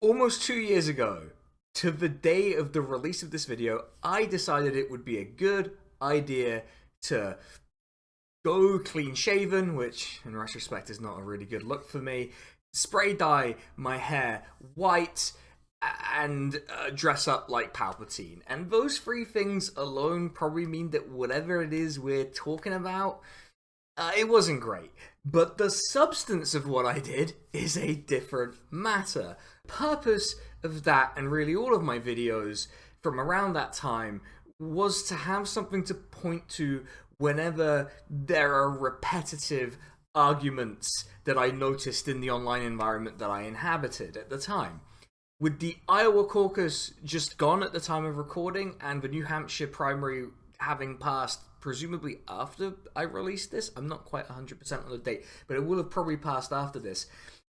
Almost 2 years ago, to the day of the release of this video, I decided it would be a good idea to go clean shaven, which in retrospect is not a really good look for me, spray dye my hair white, and dress up like Palpatine. And those three things alone probably mean that whatever it is we're talking about, it wasn't great. But the substance of what I did is a different matter. Purpose of that, and really all of my videos from around that time, was to have something to point to whenever there are repetitive arguments that I noticed in the online environment that I inhabited at the time. With the Iowa Caucus just gone at the time of recording, and the New Hampshire primary having passed presumably after I released this, I'm not quite 100% on the date, but it will have probably passed after this,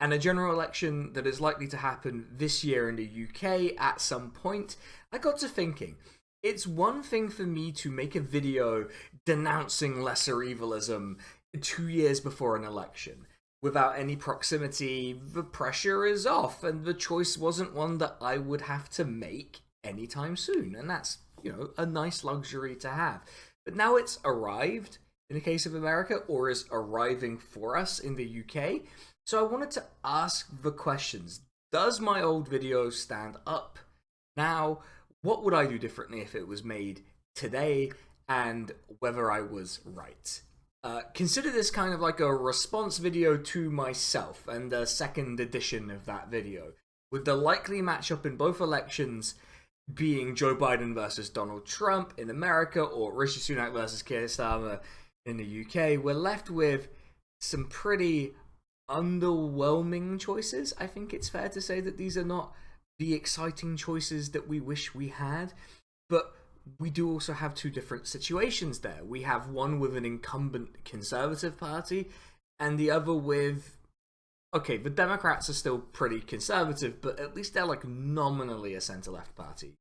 and a general election that is likely to happen this year in the UK at some point, I got to thinking, it's one thing for me to make a video denouncing lesser evilism 2 years before an election. Without any proximity, the pressure is off, and the choice wasn't one that I would have to make anytime soon, and that's, a nice luxury to have. But now it's arrived, in the case of America, or is arriving for us in the UK, so I wanted to ask the questions. Does my old video stand up now? What would I do differently if it was made today, and whether I was right? Consider this kind of like a response video to myself, and a second edition of that video, with the likely matchup in both elections being Joe Biden versus Donald Trump in America, or Rishi Sunak versus Keir Starmer in the UK. We're left with some pretty underwhelming choices. I think it's fair to say that these are not the exciting choices that we wish we had, but we do also have two different situations there. We have one with an incumbent Conservative Party, and the other with, okay, the Democrats are still pretty conservative, but at least they're like nominally a centre-left party.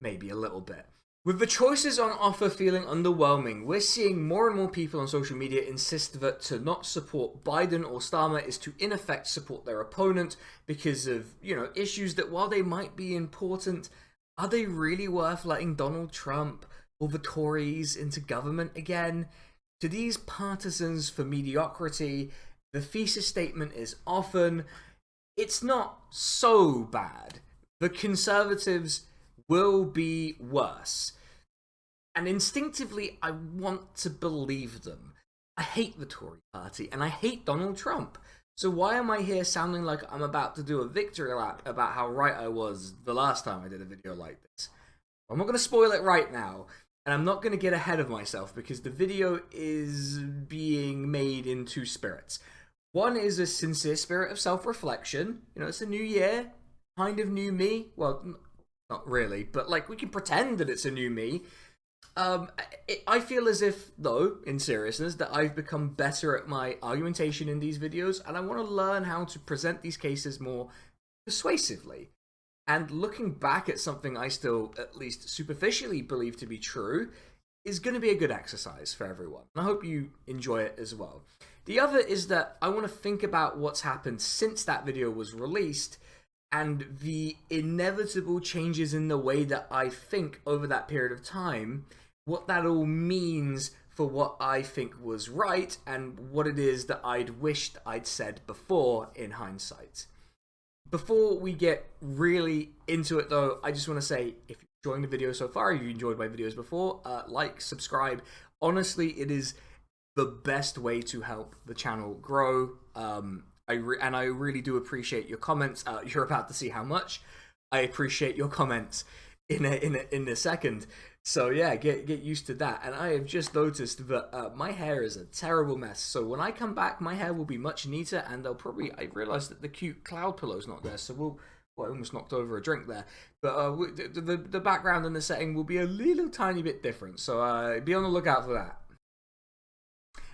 Maybe a little bit. With the choices on offer feeling underwhelming, we're seeing more and more people on social media insist that to not support Biden or Starmer is to in effect support their opponent because of, issues that while they might be important, are they really worth letting Donald Trump or the Tories into government again? To these partisans for mediocrity, the thesis statement is often, it's not so bad. The Conservatives will be worse. And instinctively, I want to believe them. I hate the Tory party, and I hate Donald Trump. So why am I here sounding like I'm about to do a victory lap about how right I was the last time I did a video like this? I'm not going to spoil it right now, and I'm not going to get ahead of myself because the video is being made in two spirits. One is a sincere spirit of self-reflection. It's a new year, kind of new me. Well, not really, but like we can pretend that it's a new me. I feel as if, though, in seriousness, that I've become better at my argumentation in these videos, and I want to learn how to present these cases more persuasively. And looking back at something I still, at least superficially, believe to be true, is going to be a good exercise for everyone. And I hope you enjoy it as well. The other is that I want to think about what's happened since that video was released, and the inevitable changes in the way that I think over that period of time, what that all means for what I think was right, and what it is that I'd wished I'd said before in hindsight. Before we get really into it though, I just want to say, if you're enjoying the video so far, if you enjoyed my videos before, like, subscribe. Honestly, it is the best way to help the channel grow. I really do appreciate your comments. You're about to see how much I appreciate your comments in a second. So yeah, get used to that. And I have just noticed that my hair is a terrible mess. So when I come back, my hair will be much neater, and I realised that the cute cloud pillow's not there. So I almost knocked over a drink there. But the background and the setting will be a little tiny bit different. So be on the lookout for that.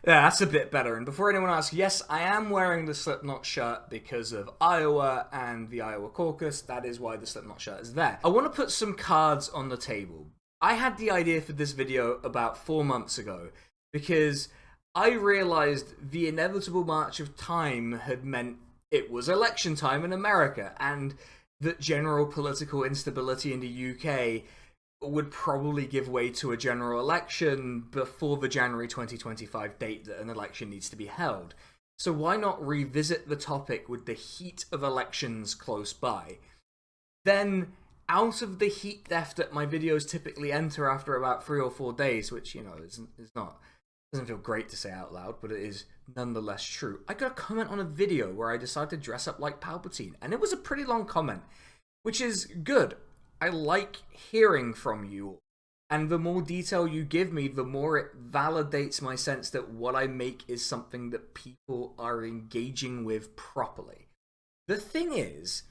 Yeah, that's a bit better. And before anyone asks, yes, I am wearing the Slipknot shirt because of Iowa and the Iowa Caucus. That is why the Slipknot shirt is there. I want to put some cards on the table. I had the idea for this video about 4 months ago because I realized the inevitable march of time had meant it was election time in America, and that general political instability in the UK would probably give way to a general election before the January 2025 date that an election needs to be held. So why not revisit the topic with the heat of elections close by? Then, out of the heat depth that my videos typically enter after about 3 or 4 days, which, you know, doesn't feel great to say out loud, but it is nonetheless true. I got a comment on a video where I decided to dress up like Palpatine, and it was a pretty long comment, which is good. I like hearing from you, and the more detail you give me, the more it validates my sense that what I make is something that people are engaging with properly. The thing is,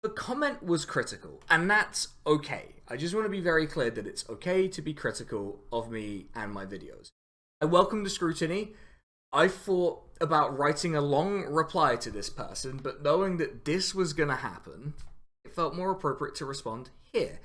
the comment was critical, and that's okay. I just want to be very clear that it's okay to be critical of me and my videos. I welcome the scrutiny. I thought about writing a long reply to this person, but knowing that this was going to happen, it felt more appropriate to respond here,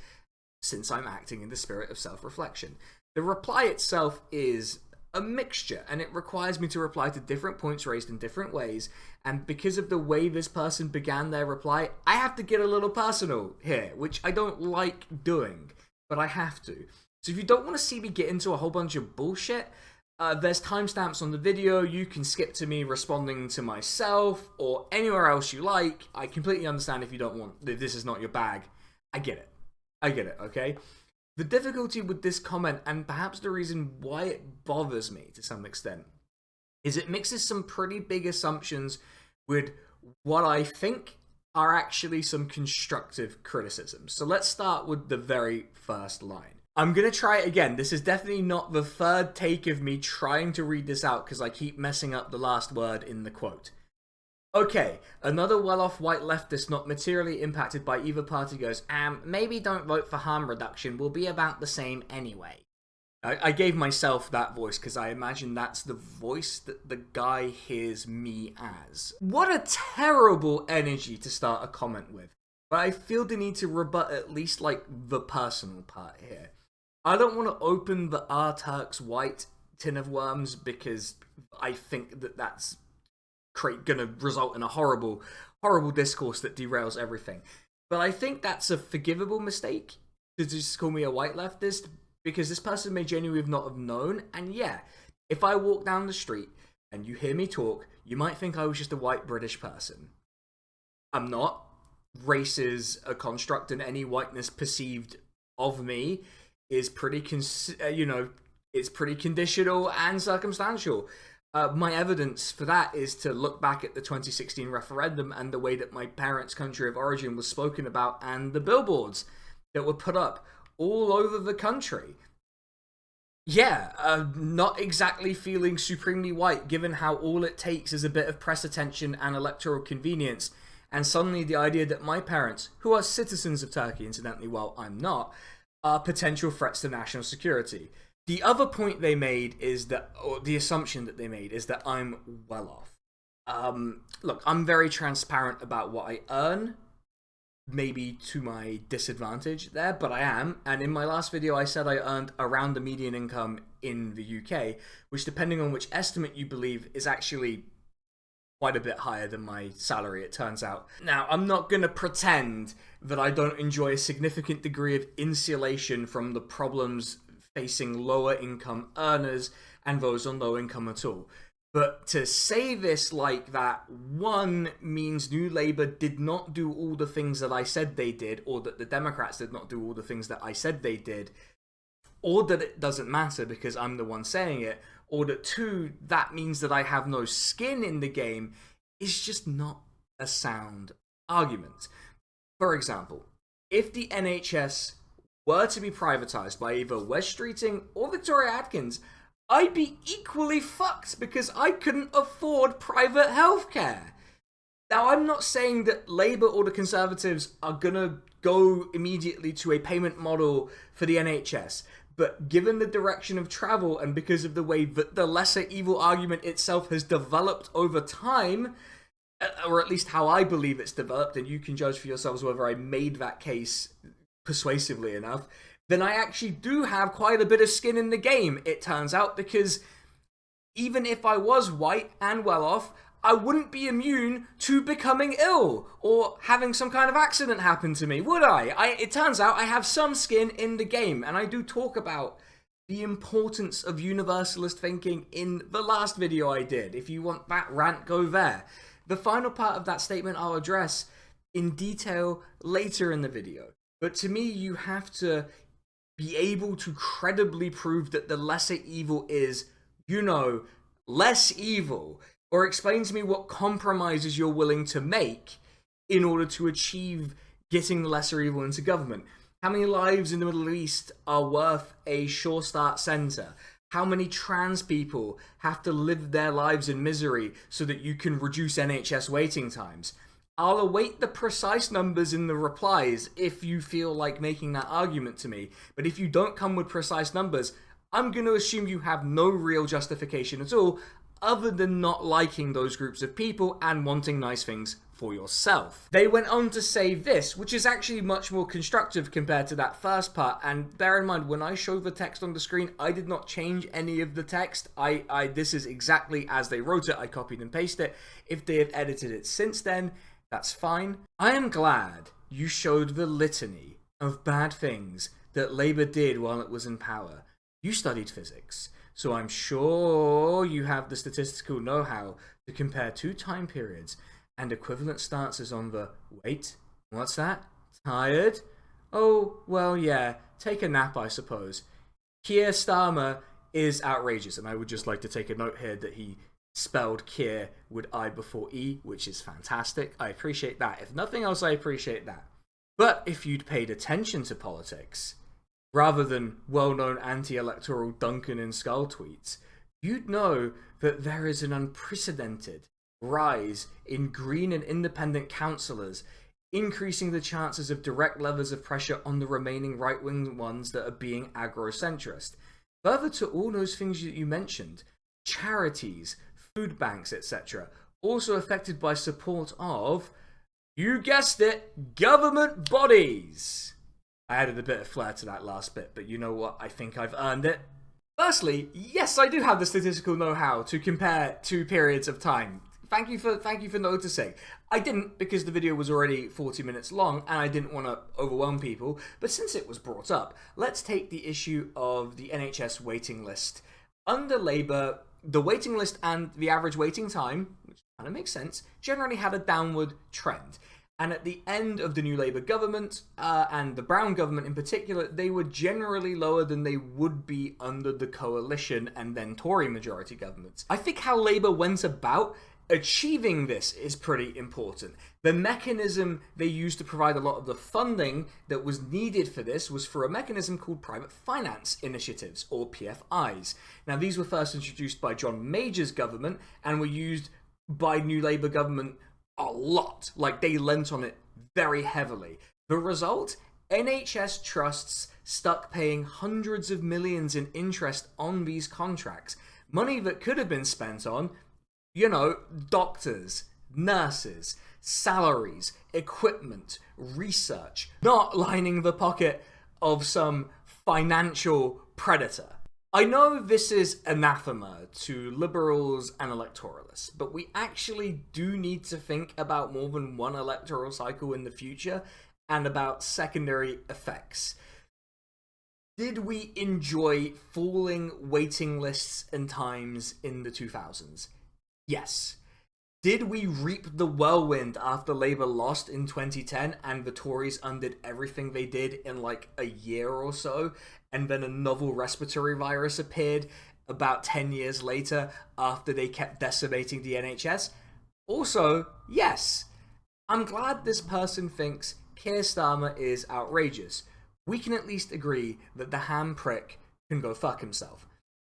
since I'm acting in the spirit of self-reflection. The reply itself is a mixture, and it requires me to reply to different points raised in different ways, and because of the way this person began their reply, I have to get a little personal here, which I don't like doing, but I have to. So if you don't want to see me get into a whole bunch of bullshit, there's timestamps on the video. You can skip to me responding to myself or anywhere else you like. I completely understand if you don't want, if this is not your bag. I get it, okay? The difficulty with this comment, and perhaps the reason why it bothers me to some extent, is it mixes some pretty big assumptions with what I think are actually some constructive criticisms. So let's start with the very first line. I'm going to try it again. This is definitely not the third take of me trying to read this out because I keep messing up the last word in the quote. Okay, another well-off white leftist not materially impacted by either party goes, maybe don't vote for harm reduction, will be about the same anyway. I gave myself that voice because I imagine that's the voice that the guy hears me as. What a terrible energy to start a comment with. But I feel the need to rebut at least like the personal part here. I don't want to open the Turks White tin of worms because I think that that's going to result in a horrible, horrible discourse that derails everything. But I think that's a forgivable mistake to just call me a white leftist because this person may genuinely not have known. And yeah, if I walk down the street and you hear me talk, you might think I was just a white British person. I'm not. Race is a construct, and any whiteness perceived of me is pretty, it's pretty conditional and circumstantial. My evidence for that is to look back at the 2016 referendum and the way that my parents' country of origin was spoken about and the billboards that were put up all over the country. Yeah, not exactly feeling supremely white given how all it takes is a bit of press attention and electoral convenience, and suddenly the idea that my parents, who are citizens of Turkey incidentally while I'm not, are potential threats to national security. The other point they made is that, or the assumption that they made is that I'm well off. Look, I'm very transparent about what I earn, maybe to my disadvantage there, but I am. And in my last video, I said I earned around the median income in the UK, which depending on which estimate you believe is actually quite a bit higher than my salary, it turns out. Now, I'm not going to pretend that I don't enjoy a significant degree of insulation from the problems facing lower income earners and those on low income at all. But to say this like that, one, means New Labour did not do all the things that I said they did, or that the Democrats did not do all the things that I said they did, or that it doesn't matter because I'm the one saying it, or that two, that means that I have no skin in the game, is just not a sound argument. For example, if the NHS were to be privatised by either Wes Streeting or Victoria Atkins, I'd be equally fucked because I couldn't afford private healthcare. Now, I'm not saying that Labour or the Conservatives are gonna go immediately to a payment model for the NHS, but given the direction of travel and because of the way that the lesser evil argument itself has developed over time, or at least how I believe it's developed, and you can judge for yourselves whether I made that case persuasively enough, then I actually do have quite a bit of skin in the game, it turns out, because even if I was white and well off, I wouldn't be immune to becoming ill or having some kind of accident happen to me, would I? It turns out I have some skin in the game, and I do talk about the importance of universalist thinking in the last video I did. If you want that rant, go there. The final part of that statement I'll address in detail later in the video. But to me, you have to be able to credibly prove that the lesser evil is, less evil. Or explain to me what compromises you're willing to make in order to achieve getting the lesser evil into government. How many lives in the Middle East are worth a Sure Start centre? How many trans people have to live their lives in misery so that you can reduce NHS waiting times? I'll await the precise numbers in the replies if you feel like making that argument to me. But if you don't come with precise numbers, I'm going to assume you have no real justification at all, other than not liking those groups of people and wanting nice things for yourself. They went on to say this, which is actually much more constructive compared to that first part, and bear in mind, when I show the text on the screen, I did not change any of the text. This is exactly as they wrote it. I copied and pasted it. If they have edited it since then, that's fine. I am glad you showed the litany of bad things that Labour did while it was in power. You studied physics, so I'm sure you have the statistical know-how to compare two time periods and equivalent stances on the, wait, what's that? Tired? Oh, well, yeah, take a nap, I suppose. Keir Starmer is outrageous, and I would just like to take a note here that he spelled Keir with I before E, which is fantastic. I appreciate that. If nothing else, I appreciate that. But if you'd paid attention to politics, rather than well-known anti-electoral Duncan and Skull tweets, you'd know that there is an unprecedented rise in Green and Independent councillors, increasing the chances of direct levers of pressure on the remaining right-wing ones that are being agrocentrist. Further to all those things that you mentioned, charities, food banks, etc., also affected by support of, you guessed it, government bodies. I added a bit of flair to that last bit, but you know what? I think I've earned it. Firstly, yes, I do have the statistical know-how to compare two periods of time. Thank you for noticing. I didn't, because the video was already 40 minutes long and I didn't want to overwhelm people, but since it was brought up, let's take the issue of the NHS waiting list. Under Labour, the waiting list and the average waiting time, which kind of makes sense, generally had a downward trend. And at the end of the new Labour government, and the Brown government in particular, they were generally lower than they would be under the coalition and then Tory majority governments. I think how Labour went about achieving this is pretty important. The mechanism they used to provide a lot of the funding that was needed for this was for a mechanism called private finance initiatives, or PFIs. Now, these were first introduced by John Major's government and were used by New Labour government a lot. Like, they lent on it very heavily. The result? NHS trusts stuck paying hundreds of millions in interest on these contracts. Money that could have been spent on, doctors, nurses, salaries, equipment, research, not lining the pocket of some financial predator. I know this is anathema to liberals and electoralists, but we actually do need to think about more than one electoral cycle in the future and about secondary effects. Did we enjoy falling waiting lists and times in the 2000s? Yes. Did we reap the whirlwind after Labour lost in 2010 and the Tories undid everything they did in like a year or so, and then a novel respiratory virus appeared about 10 years later after they kept decimating the NHS? Also, yes. I'm glad this person thinks Keir Starmer is outrageous. We can at least agree that the ham prick can go fuck himself.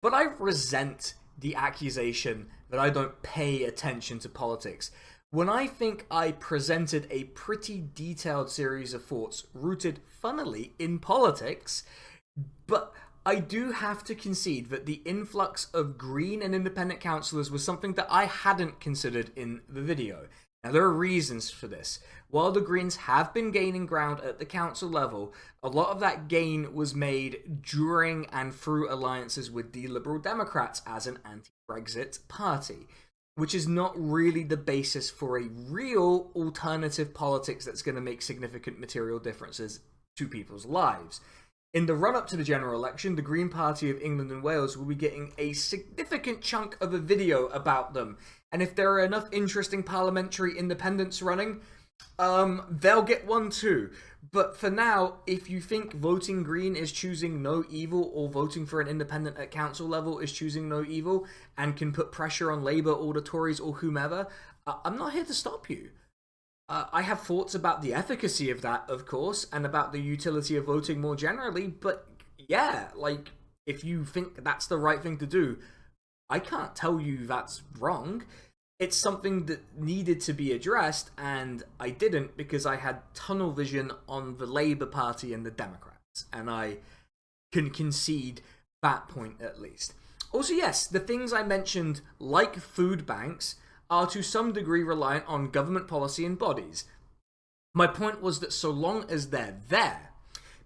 But I resent the accusation that I don't pay attention to politics, when I think I presented a pretty detailed series of thoughts rooted, funnily, in politics. But I do have to concede that the influx of Green and Independent councillors was something that I hadn't considered in the video. Now, there are reasons for this. While the Greens have been gaining ground at the council level, a lot of that gain was made during and through alliances with the Liberal Democrats as an anti-Brexit party. which is not really the basis for a real alternative politics that's going to make significant material differences to people's lives. In the run-up to the general election, the Green Party of England and Wales will be getting a significant chunk of a video about them. And if there are enough interesting parliamentary independents running, they'll get one too. But for now, if you think voting Green is choosing no evil, or voting for an independent at council level is choosing no evil, and can put pressure on Labour or the Tories or whomever, I'm not here to stop you. I have thoughts about the efficacy of that, of course, and about the utility of voting more generally, but yeah, like, if you think that's the right thing to do, I can't tell you that's wrong. It's something that needed to be addressed, and I didn't because I had tunnel vision on the Labour Party and the Democrats, and I can concede that point at least. Also, yes, the things I mentioned, like food banks, are to some degree reliant on government policy and bodies. My point was that so long as they're there,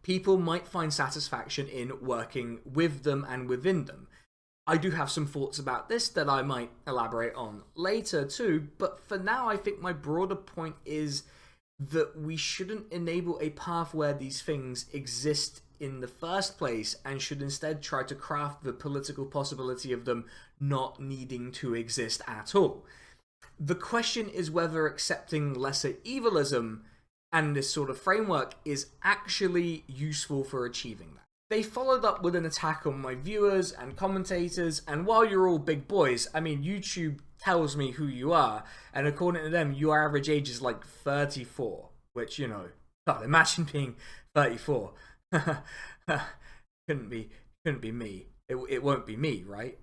people might find satisfaction in working with them and within them. I do have some thoughts about this that I might elaborate on later too, but for now I think my broader point is that we shouldn't enable a path where these things exist in the first place, and should instead try to craft the political possibility of them not needing to exist at all. The question is whether accepting lesser evilism and this sort of framework is actually useful for achieving that. They followed up with an attack on my viewers and commentators, and while you're all big boys, I mean, YouTube tells me who you are, and according to them, your average age is like 34, which, you know, God, imagine being 34. couldn't be me. It won't be me, right?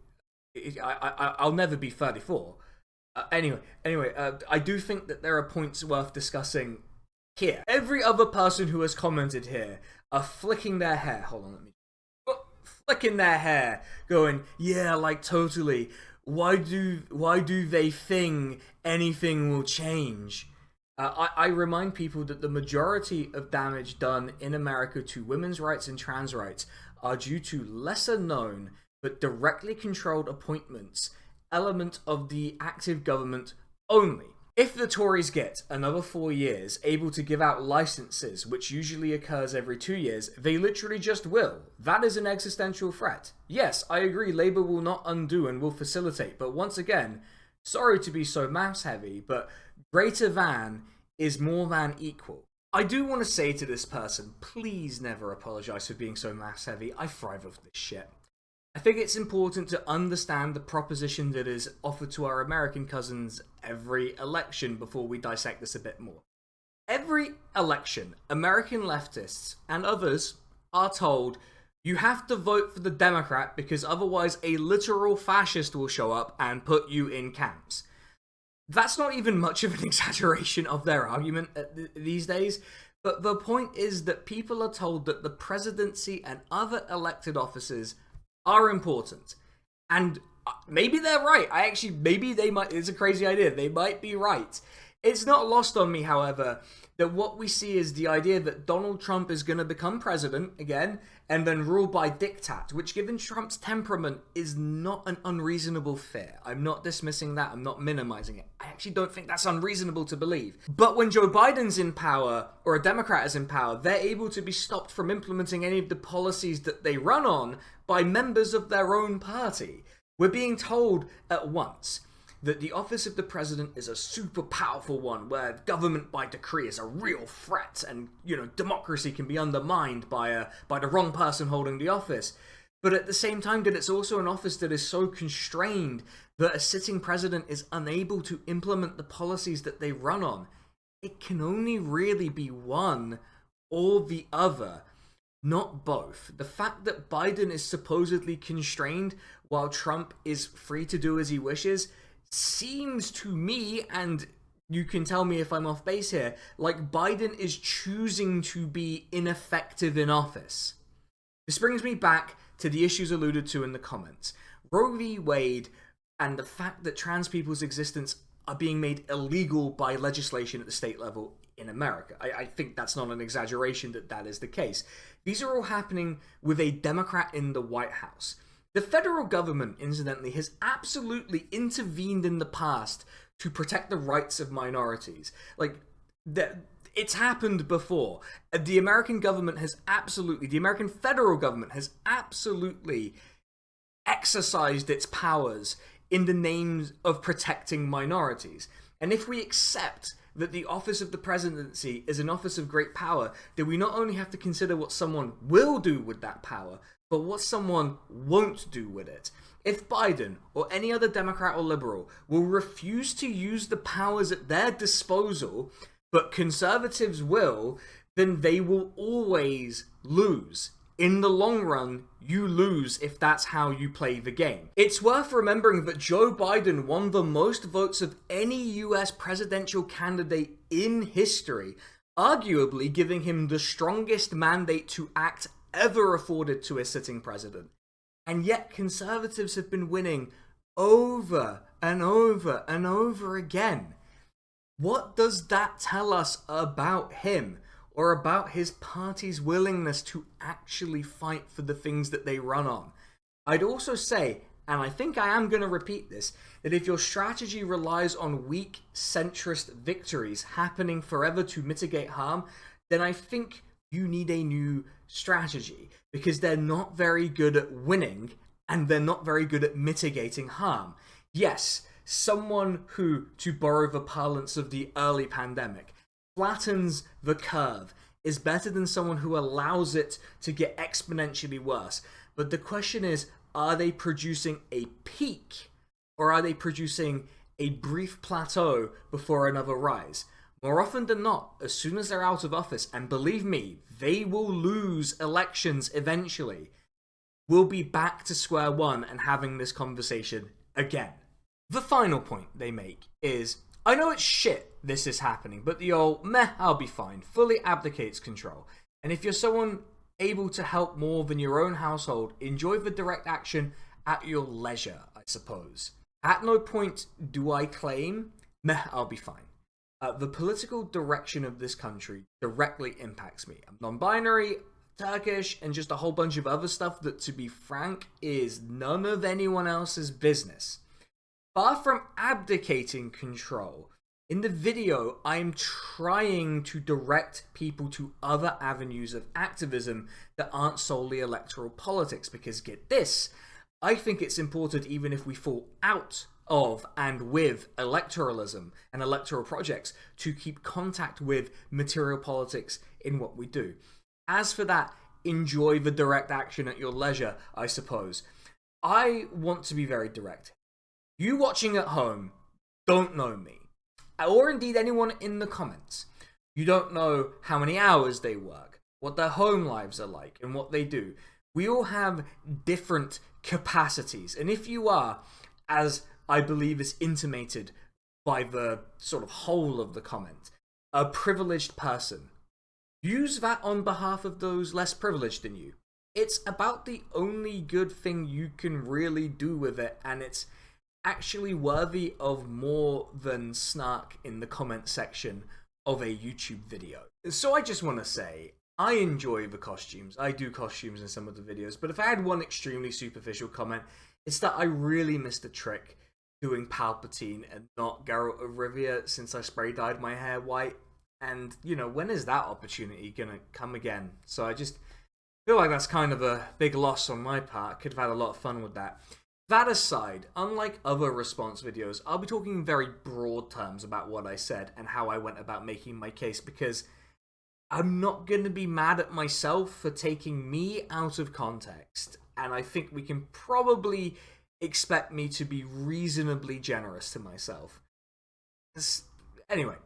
I'll never be 34. Anyway, I do think that there are points worth discussing here. Every other person who has commented here are flicking their hair. Hold on, let me... Flicking their hair, going, yeah, like, totally. Why do they think anything will change? I remind people that the majority of damage done in America to women's rights and trans rights are due to lesser known but directly controlled appointments, element of the active government only. If the Tories get another 4 years able to give out licenses, which usually occurs every 2 years, they literally just will. That is an existential threat. Yes, I agree Labour will not undo and will facilitate, but once again, sorry to be so maths heavy, but greater than is more than equal. I do want to say to this person, please never apologise for being so maths heavy. I thrive off this shit. I think it's important to understand the proposition that is offered to our American cousins every election before we dissect this a bit more. Every election, American leftists and others are told you have to vote for the Democrat because otherwise a literal fascist will show up and put you in camps. That's not even much of an exaggeration of their argument these days, but the point is that people are told that the presidency and other elected offices are important. And maybe they're right. Maybe they might, it's a crazy idea, they might be right. It's not lost on me, however, that what we see is the idea that Donald Trump is going to become president again and then rule by diktat, which given Trump's temperament is not an unreasonable fear. I'm not dismissing that, I'm not minimizing it. I actually don't think that's unreasonable to believe. But when Joe Biden's in power, or a Democrat is in power, they're able to be stopped from implementing any of the policies that they run on by members of their own party. We're being told at once that the office of the president is a super powerful one where government by decree is a real threat and, you know, democracy can be undermined by the wrong person holding the office. But at the same time that it's also an office that is so constrained that a sitting president is unable to implement the policies that they run on. It can only really be one or the other, not both. The fact that Biden is supposedly constrained while Trump is free to do as he wishes seems to me, and you can tell me if I'm off base here, like Biden is choosing to be ineffective in office. This brings me back to the issues alluded to in the comments. Roe v. Wade and the fact that trans people's existence are being made illegal by legislation at the state level in America. I think that's not an exaggeration that that is the case. These are all happening with a Democrat in the White House. The federal government, incidentally, has absolutely intervened in the past to protect the rights of minorities. Like, it's happened before. The American federal government has absolutely exercised its powers in the name of protecting minorities. And if we accept that the office of the presidency is an office of great power, then we not only have to consider what someone will do with that power, but what someone won't do with it. If Biden or any other Democrat or liberal will refuse to use the powers at their disposal, but conservatives will, then they will always lose. In the long run, you lose if that's how you play the game. It's worth remembering that Joe Biden won the most votes of any US presidential candidate in history, arguably giving him the strongest mandate to act ever afforded to a sitting president. And yet conservatives have been winning over and over and over again. What does that tell us about him? Or about his party's willingness to actually fight for the things that they run on? I'd also say, and I think I am going to repeat this, that if your strategy relies on weak, centrist victories happening forever to mitigate harm, then I think you need a new strategy, because they're not very good at winning, and they're not very good at mitigating harm. Yes, someone who, to borrow the parlance of the early pandemic, flattens the curve is better than someone who allows it to get exponentially worse. But the question is, are they producing a peak, or are they producing a brief plateau before another rise? More often than not, as soon as they're out of office, and believe me, they will lose elections eventually, we'll be back to square one and having this conversation again. The final point they make is, I know it's shit this is happening, but the old meh, I'll be fine fully abdicates control. And if you're someone able to help more than your own household, enjoy the direct action at your leisure, I suppose. At no point do I claim, meh, I'll be fine. The political direction of this country directly impacts me. I'm non-binary, Turkish, and just a whole bunch of other stuff that, to be frank, is none of anyone else's business. Far from abdicating control, in the video I'm trying to direct people to other avenues of activism that aren't solely electoral politics, because get this, I think it's important, even if we fall out of and with electoralism and electoral projects, to keep contact with material politics in what we do. As for that, enjoy the direct action at your leisure, I suppose. I want to be very direct. You watching at home don't know me, or indeed anyone in the comments. You don't know how many hours they work, what their home lives are like, and what they do. We all have different capacities, and if you are, as I believe is intimated by the sort of whole of the comment, a privileged person, use that on behalf of those less privileged than you. It's about the only good thing you can really do with it, and it's actually worthy of more than snark in the comment section of a YouTube video. So I just want to say, I enjoy the costumes. I do costumes in some of the videos, but if I had one extremely superficial comment, it's that I really missed a trick doing Palpatine and not Geralt of Rivia since I spray dyed my hair white. And, you know, when is that opportunity gonna come again? So I just feel like that's kind of a big loss on my part. Could have had a lot of fun with that. That aside, unlike other response videos, I'll be talking in very broad terms about what I said and how I went about making my case, because I'm not going to be mad at myself for taking me out of context, and I think we can probably expect me to be reasonably generous to myself. Anyway,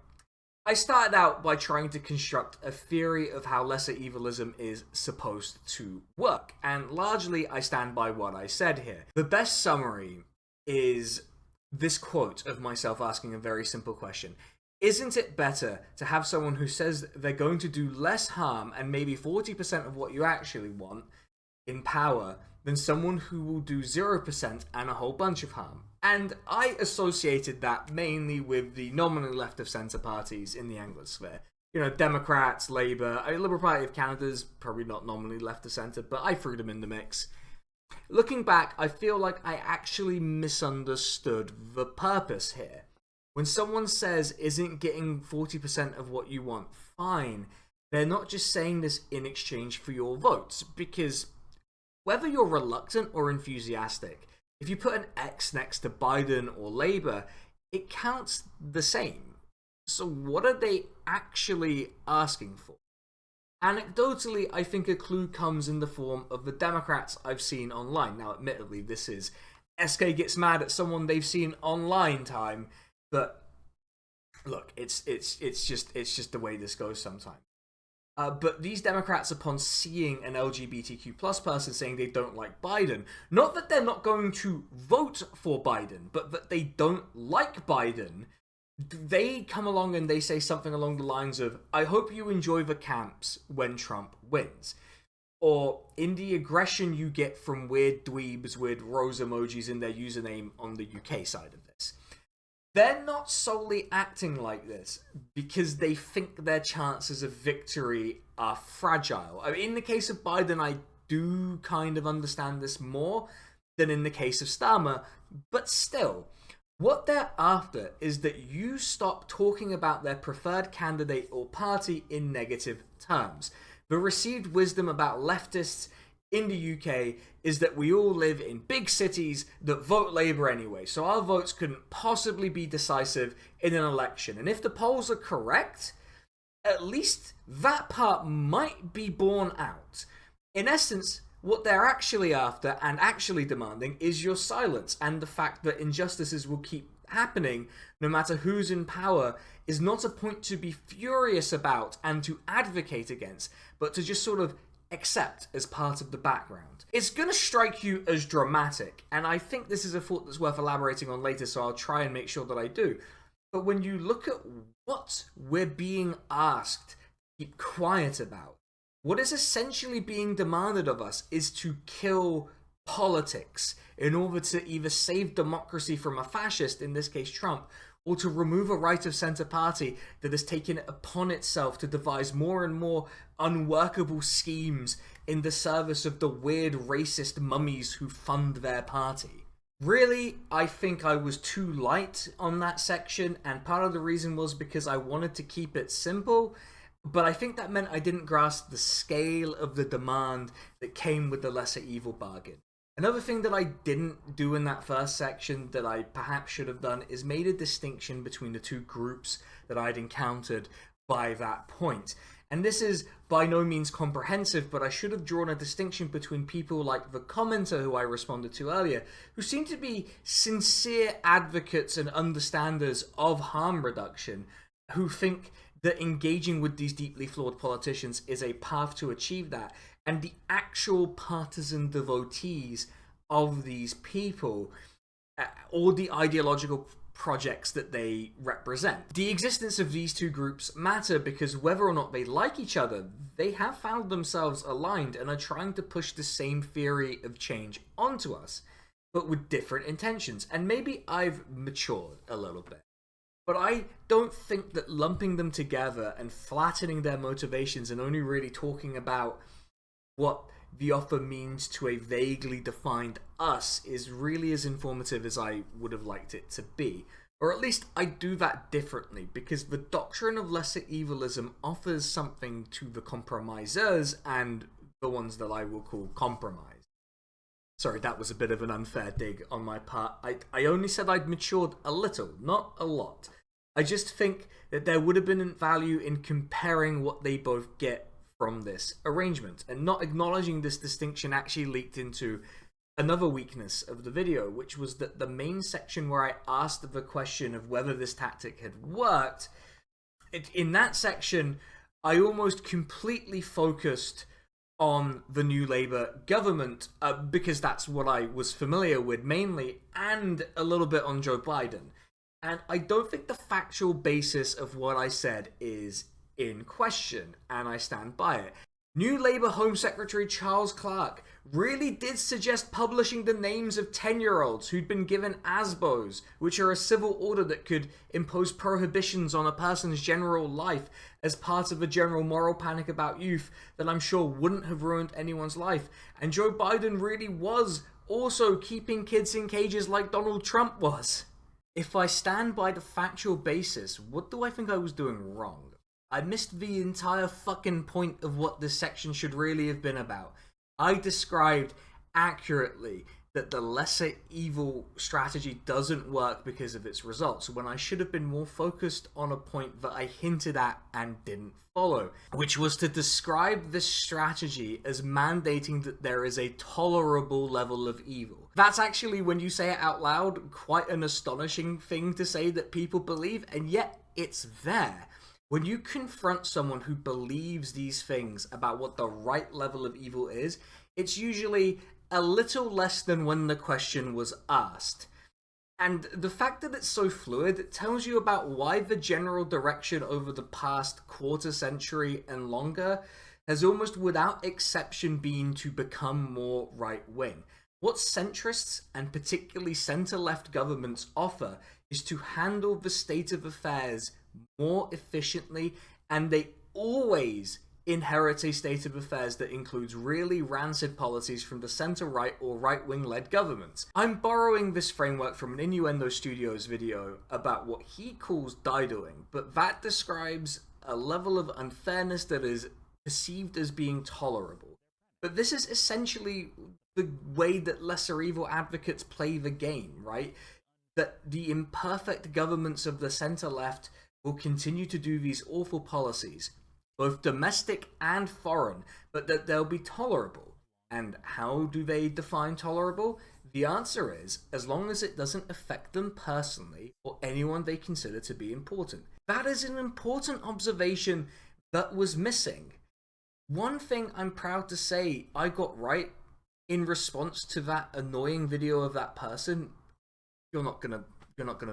I started out by trying to construct a theory of how lesser evilism is supposed to work, and largely I stand by what I said here. The best summary is this quote of myself asking a very simple question. Isn't it better to have someone who says they're going to do less harm and maybe 40% of what you actually want in power than someone who will do 0% and a whole bunch of harm? And I associated that mainly with the nominally left of centre parties in the Anglosphere. You know, Democrats, Labour, Liberal Party of Canada's probably not nominally left of centre, but I threw them in the mix. Looking back, I feel like I actually misunderstood the purpose here. When someone says isn't getting 40% of what you want, fine. They're not just saying this in exchange for your votes, because whether you're reluctant or enthusiastic, if you put an X next to Biden or Labour, it counts the same. So what are they actually asking for? Anecdotally, I think a clue comes in the form of the Democrats I've seen online. Now, admittedly, this is SK gets mad at someone they've seen online time, but look, it's just the way this goes sometimes. But these Democrats, upon seeing an LGBTQ plus person saying they don't like Biden, not that they're not going to vote for Biden, but that they don't like Biden, they come along and they say something along the lines of, I hope you enjoy the camps when Trump wins. Or, in the aggression you get from weird dweebs with rose emojis in their username on the UK side of this. They're not solely acting like this because they think their chances of victory are fragile. I mean, in the case of Biden, I do kind of understand this more than in the case of Starmer, but still, what they're after is that you stop talking about their preferred candidate or party in negative terms. The received wisdom about leftists in the UK is that we all live in big cities that vote Labour anyway, so our votes couldn't possibly be decisive in an election. And if the polls are correct, at least that part might be borne out. In essence, what they're actually after and actually demanding is your silence, and the fact that injustices will keep happening no matter who's in power is not a point to be furious about and to advocate against, but to just sort of accept as part of the background. It's going to strike you as dramatic, and I think this is a thought that's worth elaborating on later, so I'll try and make sure that I do. But when you look at what we're being asked to keep quiet about, what is essentially being demanded of us is to kill politics in order to either save democracy from a fascist, in this case Trump, or to remove a right-of-centre party that has taken it upon itself to devise more and more unworkable schemes in the service of the weird racist mummies who fund their party. Really, I think I was too light on that section, and part of the reason was because I wanted to keep it simple, but I think that meant I didn't grasp the scale of the demand that came with the lesser evil bargain. Another thing that I didn't do in that first section that I perhaps should have done is made a distinction between the two groups that I'd encountered by that point. And this is by no means comprehensive, but I should have drawn a distinction between people like the commenter who I responded to earlier, who seem to be sincere advocates and understanders of harm reduction, who think that engaging with these deeply flawed politicians is a path to achieve that, and the actual partisan devotees of these people, or the ideological projects that they represent. The existence of these two groups matter because whether or not they like each other, they have found themselves aligned and are trying to push the same theory of change onto us, but with different intentions. And maybe I've matured a little bit, but I don't think that lumping them together and flattening their motivations and only really talking about what the offer means to a vaguely defined us is really as informative as I would have liked it to be. Or at least I do that differently, because the doctrine of lesser evilism offers something to the compromisers and the ones that I will call compromised. Sorry, that was a bit of an unfair dig on my part. I only said I'd matured a little, not a lot. I just think that there would have been value in comparing what they both get from this arrangement, and not acknowledging this distinction actually leaked into another weakness of the video, which was that the main section where I asked the question of whether this tactic had worked, in that section I almost completely focused on the new Labour government because that's what I was familiar with mainly, and a little bit on Joe Biden. And I don't think the factual basis of what I said is in question, and I stand by it. New Labour Home Secretary Charles Clarke really did suggest publishing the names of 10-year-olds who'd been given ASBOs, which are a civil order that could impose prohibitions on a person's general life as part of a general moral panic about youth that I'm sure wouldn't have ruined anyone's life. And Joe Biden really was also keeping kids in cages like Donald Trump was. If I stand by the factual basis, what do I think I was doing wrong? I missed the entire fucking point of what this section should really have been about. I described accurately that the lesser evil strategy doesn't work because of its results, when I should have been more focused on a point that I hinted at and didn't follow, which was to describe this strategy as mandating that there is a tolerable level of evil. That's actually, when you say it out loud, quite an astonishing thing to say that people believe, and yet it's there. When you confront someone who believes these things about what the right level of evil is, it's usually a little less than when the question was asked. And the fact that it's so fluid tells you about why the general direction over the past quarter century and longer has almost without exception been to become more right-wing. What centrists, and particularly centre-left governments, offer is to handle the state of affairs more efficiently, and they always inherit a state of affairs that includes really rancid policies from the centre-right or right-wing led governments. I'm borrowing this framework from an Innuendo Studios video about what he calls didoing, but that describes a level of unfairness that is perceived as being tolerable. But this is essentially the way that lesser evil advocates play the game, right? That the imperfect governments of the centre-left will continue to do these awful policies, both domestic and foreign, but that they'll be tolerable. And how do they define tolerable? The answer is, as long as it doesn't affect them personally or anyone they consider to be important. That is an important observation that was missing. One thing I'm proud to say I got right in response to that annoying video of that person, you're not gonna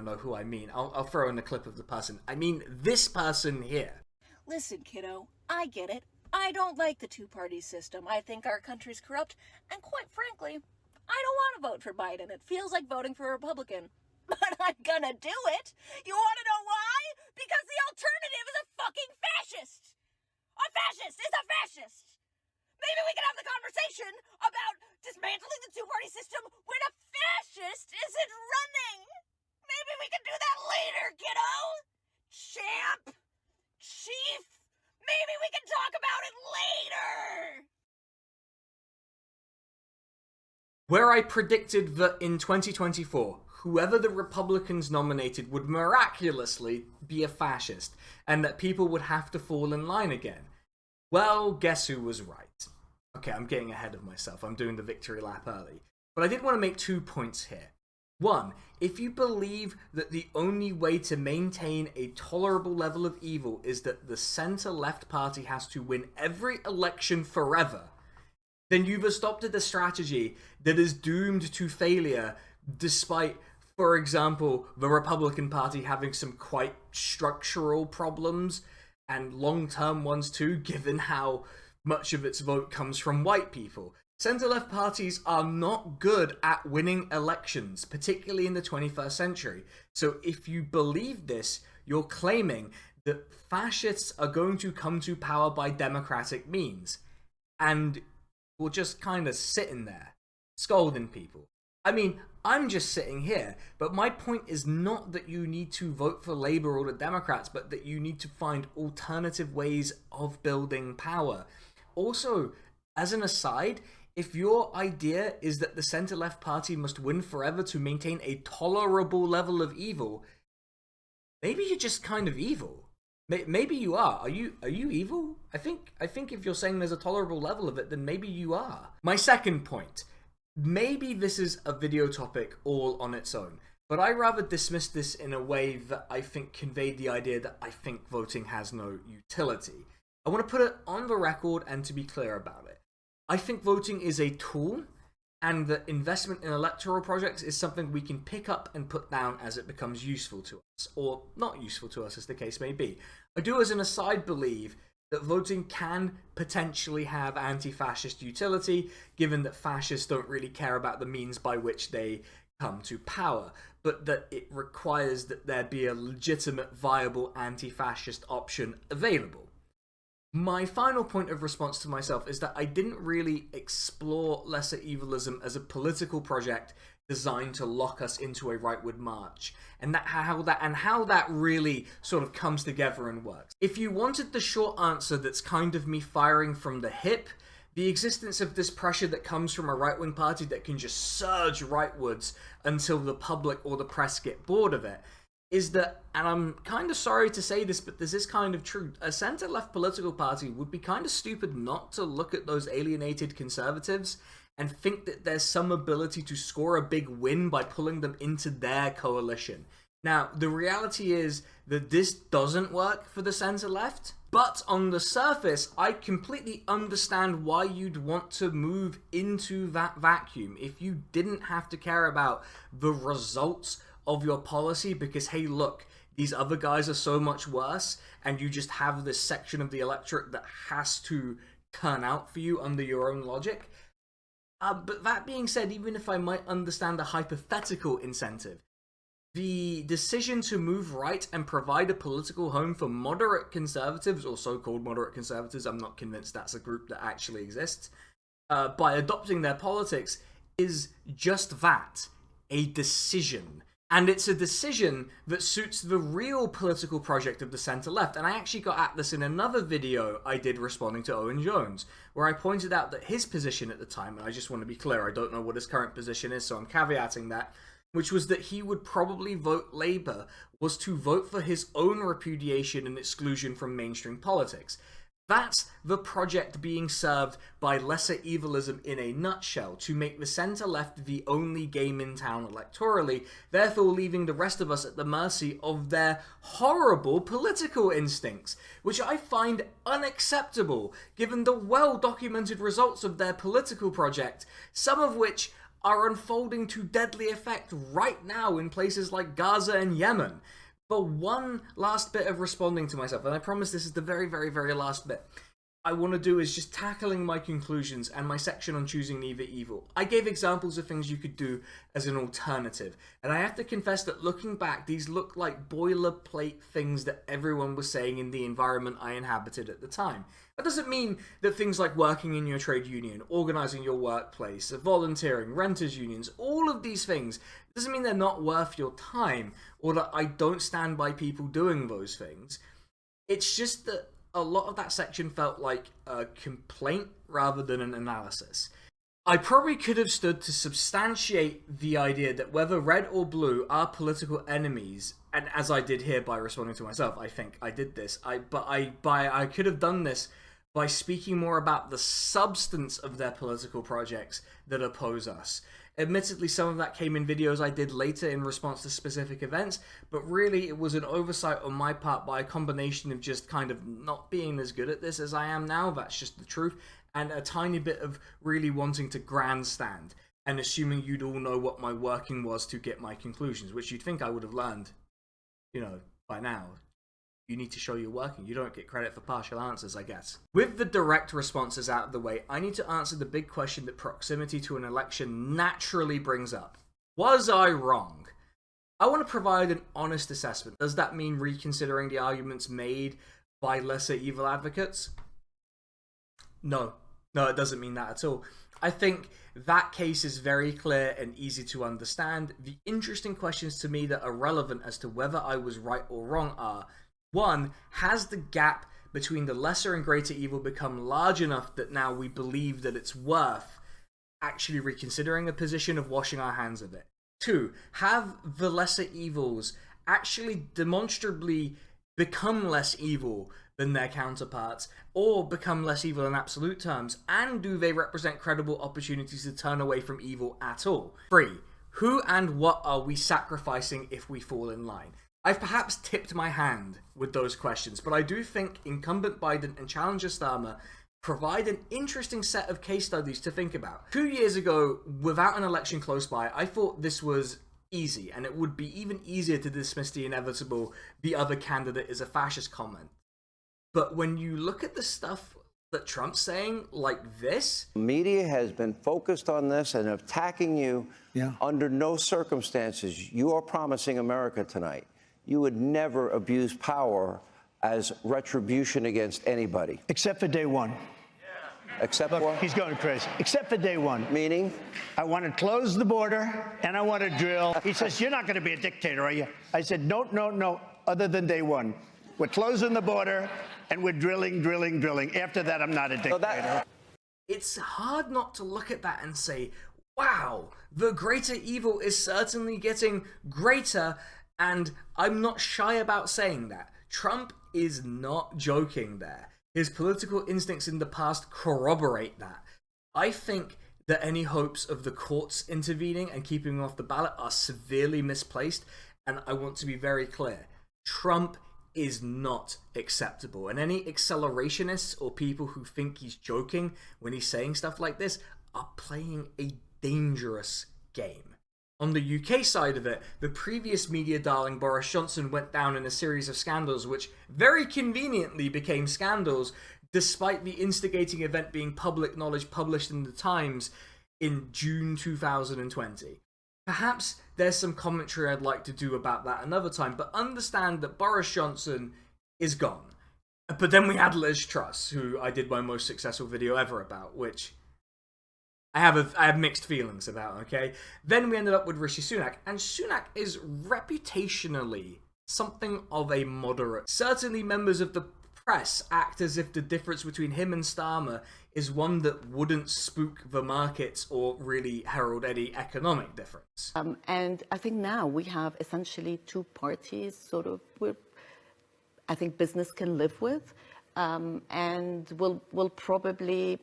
know who I mean. I'll throw in a clip of the person. I mean this person here. Listen, kiddo, I get it. I don't like the two-party system. I think our country's corrupt, and quite frankly, I don't want to vote for Biden. It feels like voting for a Republican. But I'm gonna do it. You want to know why? Because the alternative is a fucking fascist. A fascist is a fascist. Maybe we can have the conversation about dismantling the two-party system when a fascist isn't running. Maybe we can do that later, kiddo. Champ. Chief. Maybe we can talk about it later. Where I predicted that in 2024, whoever the Republicans nominated would miraculously be a fascist, and that people would have to fall in line again. Well, guess who was right? Okay, I'm getting ahead of myself. I'm doing the victory lap early. But I did want to make 2 points here. One, if you believe that the only way to maintain a tolerable level of evil is that the centre-left party has to win every election forever, then you've adopted a strategy that is doomed to failure despite, for example, the Republican Party having some quite structural problems, and long-term ones too, given how much of its vote comes from white people. Centre-left parties are not good at winning elections, particularly in the 21st century. So if you believe this, you're claiming that fascists are going to come to power by democratic means. And we're just kind of sitting there, scolding people. I mean, I'm just sitting here, but my point is not that you need to vote for Labour or the Democrats, but that you need to find alternative ways of building power. Also, as an aside, if your idea is that the centre-left party must win forever to maintain a tolerable level of evil, maybe you're just kind of evil. Maybe you are. Are you evil? I think if you're saying there's a tolerable level of it, then maybe you are. My second point. Maybe this is a video topic all on its own, but I rather dismiss this in a way that I think conveyed the idea that I think voting has no utility. I want to put it on the record and to be clear about it. I think voting is a tool, and that investment in electoral projects is something we can pick up and put down as it becomes useful to us, or not useful to us as the case may be. I do, as an aside, believe that voting can potentially have anti-fascist utility, given that fascists don't really care about the means by which they come to power, but that it requires that there be a legitimate, viable anti-fascist option available. My final point of response to myself is that I didn't really explore lesser evilism as a political project designed to lock us into a rightward march, and how that really sort of comes together and works. If you wanted the short answer that's kind of me firing from the hip, the existence of this pressure that comes from a right-wing party that can just surge rightwards until the public or the press get bored of it, is that, and I'm kind of sorry to say this, but this is kind of true, a centre-left political party would be kind of stupid not to look at those alienated conservatives and think that there's some ability to score a big win by pulling them into their coalition. Now, the reality is that this doesn't work for the centre-left, but on the surface, I completely understand why you'd want to move into that vacuum if you didn't have to care about the results of your policy because, hey, look, these other guys are so much worse, and you just have this section of the electorate that has to turn out for you under your own logic. But that being said, even if I might understand a hypothetical incentive, the decision to move right and provide a political home for moderate conservatives, or so-called moderate conservatives, I'm not convinced that's a group that actually exists, by adopting their politics, is just that, a decision. And it's a decision that suits the real political project of the centre-left. And I actually got at this in another video I did responding to Owen Jones, where I pointed out that his position at the time, and I just want to be clear, I don't know what his current position is, so I'm caveating that, which was that he would probably vote Labour, was to vote for his own repudiation and exclusion from mainstream politics. That's the project being served by lesser evilism in a nutshell, to make the centre-left the only game in town electorally, therefore leaving the rest of us at the mercy of their horrible political instincts, which I find unacceptable given the well-documented results of their political project, some of which are unfolding to deadly effect right now in places like Gaza and Yemen. But one last bit of responding to myself, and I promise this is the very, very, very last bit I want to do, is just tackling my conclusions and my section on choosing neither evil. I gave examples of things you could do as an alternative, and I have to confess that looking back, these look like boilerplate things that everyone was saying in the environment I inhabited at the time. That doesn't mean that things like working in your trade union, organising your workplace, volunteering, renters unions, all of these things, doesn't mean they're not worth your time, or that I don't stand by people doing those things. It's just that a lot of that section felt like a complaint rather than an analysis. I probably could have stood to substantiate the idea that whether red or blue are political enemies, and as I did here by responding to myself, I think I did this. I could have done this by speaking more about the substance of their political projects that oppose us. Admittedly, some of that came in videos I did later in response to specific events, but really it was an oversight on my part by a combination of just kind of not being as good at this as I am now, that's just the truth, and a tiny bit of really wanting to grandstand and assuming you'd all know what my working was to get my conclusions, which you'd think I would have learned, by now. You need to show your working. You don't get credit for partial answers, I guess. With the direct responses out of the way, I need to answer the big question that proximity to an election naturally brings up. Was I wrong? I want to provide an honest assessment. Does that mean reconsidering the arguments made by lesser evil advocates? No, it doesn't mean that at all. I think that case is very clear and easy to understand. The interesting questions to me that are relevant as to whether I was right or wrong are: 1, has the gap between the lesser and greater evil become large enough that now we believe that it's worth actually reconsidering a position of washing our hands of it? 2, have the lesser evils actually demonstrably become less evil than their counterparts, or become less evil in absolute terms, and do they represent credible opportunities to turn away from evil at all? 3, who and what are we sacrificing if we fall in line? I've perhaps tipped my hand with those questions, but I do think incumbent Biden and challenger Starmer provide an interesting set of case studies to think about. 2 years ago, without an election close by, I thought this was easy, and it would be even easier to dismiss the inevitable "the other candidate is a fascist" comment. But when you look at the stuff that Trump's saying, like this, media has been focused on this and attacking you. Under no circumstances, you are promising America tonight you would never abuse power as retribution against anybody. Except for day one. Except Look, for? he's going crazy. Except for day one. Meaning? I want to close the border, and I want to drill. He says, you're not going to be a dictator, are you? I said, no, no, no, other than day one. We're closing the border, and we're drilling, drilling, drilling. After that, I'm not a dictator. It's hard not to look at that and say, wow, the greater evil is certainly getting greater, and I'm not shy about saying that. Trump is not joking there. His political instincts in the past corroborate that. I think that any hopes of the courts intervening and keeping him off the ballot are severely misplaced, and I want to be very clear. Trump is not acceptable, and any accelerationists or people who think he's joking when he's saying stuff like this are playing a dangerous game. On the UK side of it, the previous media darling Boris Johnson went down in a series of scandals which very conveniently became scandals despite the instigating event being public knowledge published in the Times in June 2020. Perhaps there's some commentary I'd like to do about that another time, but understand that Boris Johnson is gone. But then we had Liz Truss, who I did my most successful video ever about, which I have mixed feelings about, okay? Then we ended up with Rishi Sunak, and Sunak is reputationally something of a moderate. Certainly members of the press act as if the difference between him and Starmer is one that wouldn't spook the markets or really herald any economic difference. And I think now we have essentially two parties sort of I think business can live with, and will probably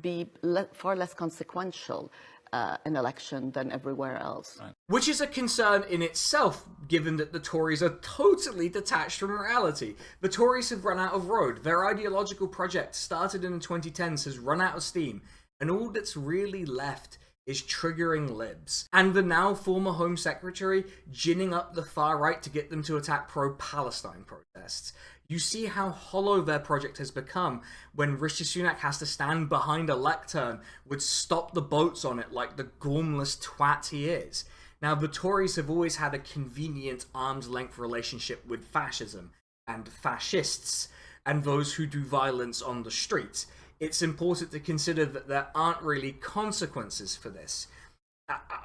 be far less consequential an election than everywhere else. Right. Which is a concern in itself, given that the Tories are totally detached from reality. The Tories have run out of road. Their ideological project, started in the 2010s, has run out of steam, and all that's really left is triggering libs. And the now former Home Secretary ginning up the far right to get them to attack pro-Palestine protests. You see how hollow their project has become when Rishi Sunak has to stand behind a lectern with stop the boats on it like the gormless twat he is. Now, the Tories have always had a convenient arm's length relationship with fascism and fascists and those who do violence on the streets. It's important to consider that there aren't really consequences for this.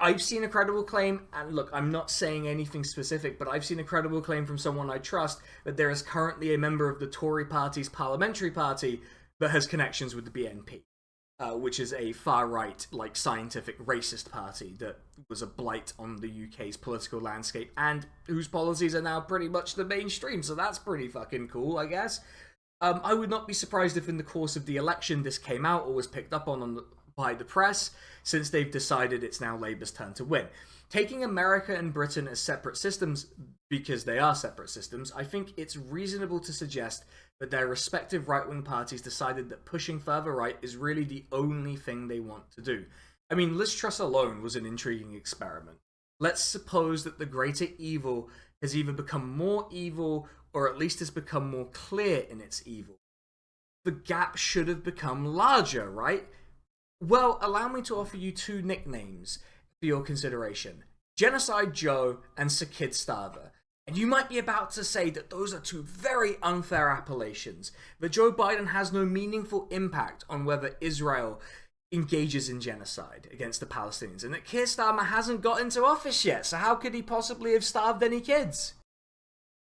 I've seen a credible claim, and look, I'm not saying anything specific, but I've seen a credible claim from someone I trust that there is currently a member of the Tory party's parliamentary party that has connections with the BNP, which is a far-right, like, scientific racist party that was a blight on the UK's political landscape and whose policies are now pretty much the mainstream, so that's pretty fucking cool, I guess. I would not be surprised if in the course of the election this came out or was picked up on by the press, since they've decided it's now Labour's turn to win. Taking America and Britain as separate systems, because they are separate systems, I think it's reasonable to suggest that their respective right-wing parties decided that pushing further right is really the only thing they want to do. I mean, Liz Truss alone was an intriguing experiment. Let's suppose that the greater evil has either become more evil or at least has become more clear in its evil. The gap should have become larger, right? Well, allow me to offer you two nicknames for your consideration. Genocide Joe and Sir Keir Starmer. And you might be about to say that those are two very unfair appellations, that Joe Biden has no meaningful impact on whether Israel engages in genocide against the Palestinians, and that Keir Starmer hasn't got into office yet, so how could he possibly have starved any kids?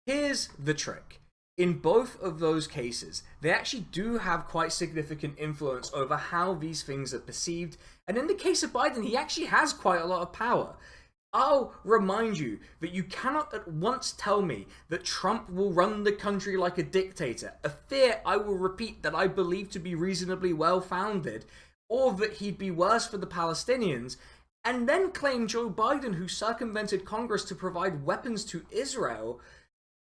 Here's the trick. In both of those cases, they actually do have quite significant influence over how these things are perceived, and in the case of Biden, he actually has quite a lot of power. I'll remind you that you cannot at once tell me that Trump will run the country like a dictator, a fear I will repeat that I believe to be reasonably well-founded, or that he'd be worse for the Palestinians, and then claim Joe Biden, who circumvented Congress to provide weapons to Israel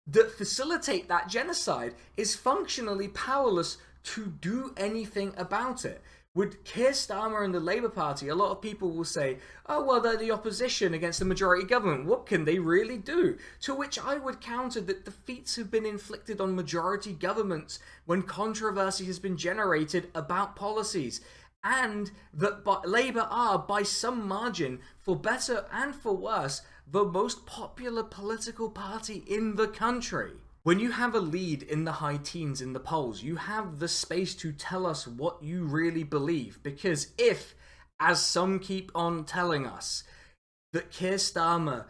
that facilitate that genocide, is functionally powerless to do anything about it. Would Keir Starmer and the Labour Party, a lot of people will say, oh, well, they're the opposition against the majority government. What can they really do? To which I would counter that defeats have been inflicted on majority governments when controversy has been generated about policies. And that Labour are, by some margin, for better and for worse, the most popular political party in the country. When you have a lead in the high teens in the polls, you have the space to tell us what you really believe. Because if, as some keep on telling us, that Keir Starmer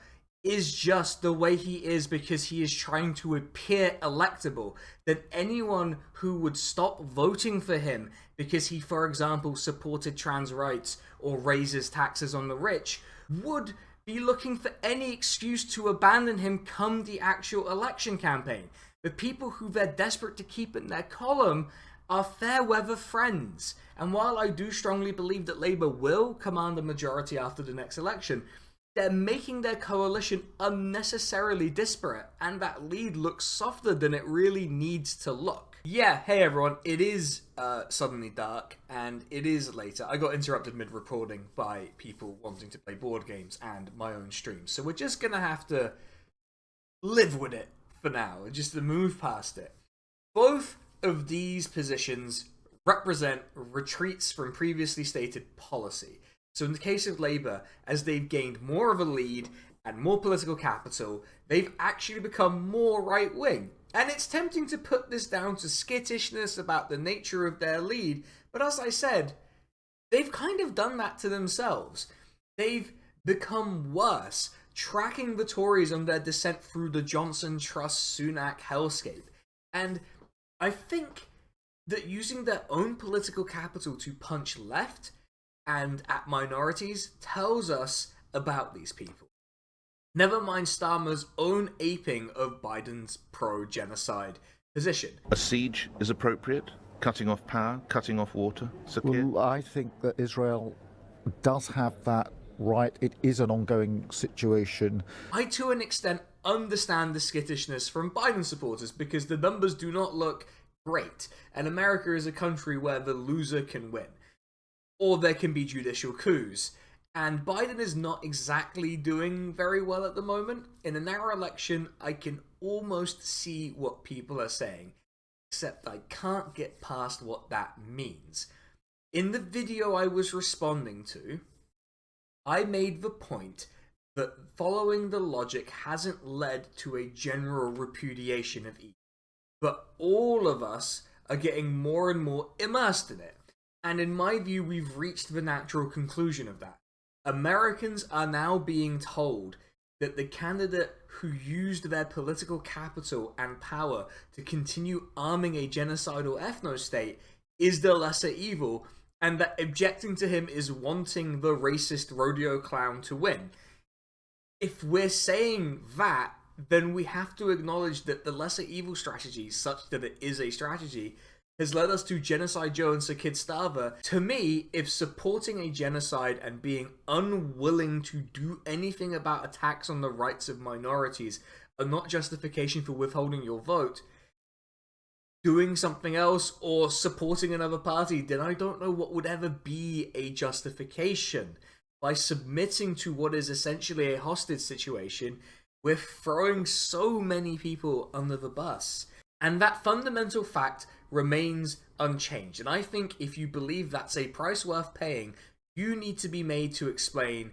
is just the way he is because he is trying to appear electable, then anyone who would stop voting for him because he, for example, supported trans rights or raises taxes on the rich, would be looking for any excuse to abandon him come the actual election campaign. The people who they're desperate to keep in their column are fair weather friends. And while I do strongly believe that Labour will command a majority after the next election, they're making their coalition unnecessarily disparate, and that lead looks softer than it really needs to look. Yeah, hey everyone, it is suddenly dark, and it is later. I got interrupted mid-recording by people wanting to play board games and my own streams, so we're just gonna have to live with it for now, and just to move past it. Both of these positions represent retreats from previously stated policy. So in the case of Labour, as they've gained more of a lead and more political capital, they've actually become more right-wing. And it's tempting to put this down to skittishness about the nature of their lead, but as I said, they've kind of done that to themselves. They've become worse, tracking the Tories on their descent through the Johnson Truss Sunak hellscape. And I think that using their own political capital to punch left and at minorities tells us about these people. Never mind Starmer's own aping of Biden's pro-genocide position. A siege is appropriate? Cutting off power, cutting off water? Well, I think that Israel does have that right. It is an ongoing situation. I, to an extent, understand the skittishness from Biden supporters because the numbers do not look great, and America is a country where the loser can win. Or there can be judicial coups. And Biden is not exactly doing very well at the moment. In a narrow election, I can almost see what people are saying, except I can't get past what that means. In the video I was responding to, I made the point that following the logic hasn't led to a general repudiation of evil, but all of us are getting more and more immersed in it. And in my view, we've reached the natural conclusion of that. Americans are now being told that the candidate who used their political capital and power to continue arming a genocidal ethno-state is the lesser evil, and that objecting to him is wanting the racist rodeo clown to win. If we're saying that, then we have to acknowledge that the lesser evil strategy, such that it is a strategy, has led us to Genocide Joe and Sir Keir Starmer. To me, if supporting a genocide and being unwilling to do anything about attacks on the rights of minorities are not justification for withholding your vote, doing something else or supporting another party, then I don't know what would ever be a justification. By submitting to what is essentially a hostage situation, we're throwing so many people under the bus. And that fundamental fact remains unchanged. And I think if you believe that's a price worth paying, you need to be made to explain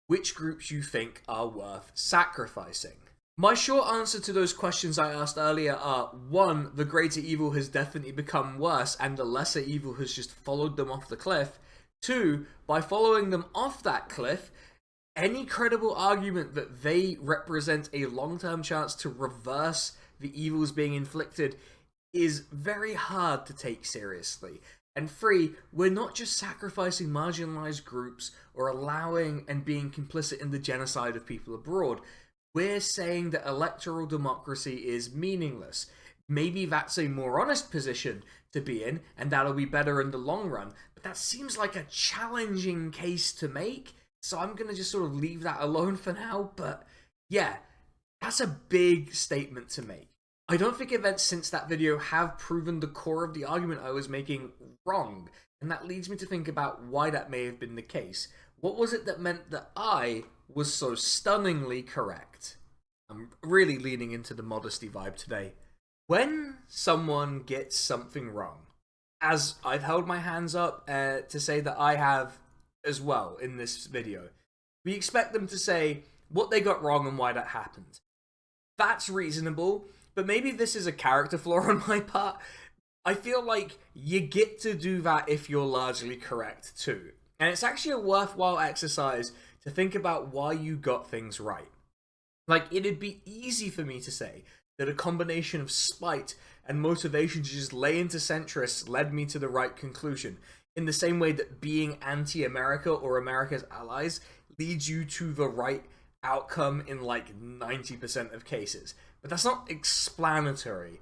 which groups you think are worth sacrificing. My short answer to those questions I asked earlier are: 1, the greater evil has definitely become worse and the lesser evil has just followed them off the cliff. 2, by following them off that cliff, any credible argument that they represent a long-term chance to reverse the evils being inflicted is very hard to take seriously. And 3, we're not just sacrificing marginalized groups or allowing and being complicit in the genocide of people abroad. We're saying that electoral democracy is meaningless. Maybe that's a more honest position to be in, and that'll be better in the long run, but that seems like a challenging case to make, so I'm going to just sort of leave that alone for now. But yeah, that's a big statement to make. I don't think events since that video have proven the core of the argument I was making wrong, and that leads me to think about why that may have been the case. What was it that meant that I was so stunningly correct? I'm really leaning into the modesty vibe today. When someone gets something wrong, as I've held my hands up to say that I have as well in this video, we expect them to say what they got wrong and why that happened. That's reasonable, but maybe this is a character flaw on my part. I feel like you get to do that if you're largely correct too. And it's actually a worthwhile exercise to think about why you got things right. Like, it'd be easy for me to say that a combination of spite and motivation to just lay into centrists led me to the right conclusion, in the same way that being anti-America or America's allies leads you to the right outcome in like 90% of cases. But that's not explanatory.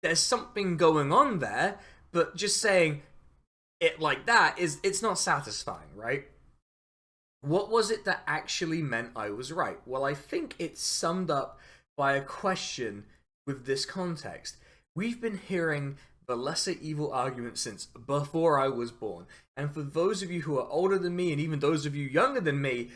There's something going on there, but just saying it like that it's not satisfying, right? What was it that actually meant I was right? Well, I think it's summed up by a question with this context. We've been hearing the lesser evil argument since before I was born. And for those of you who are older than me, and even those of you younger than me,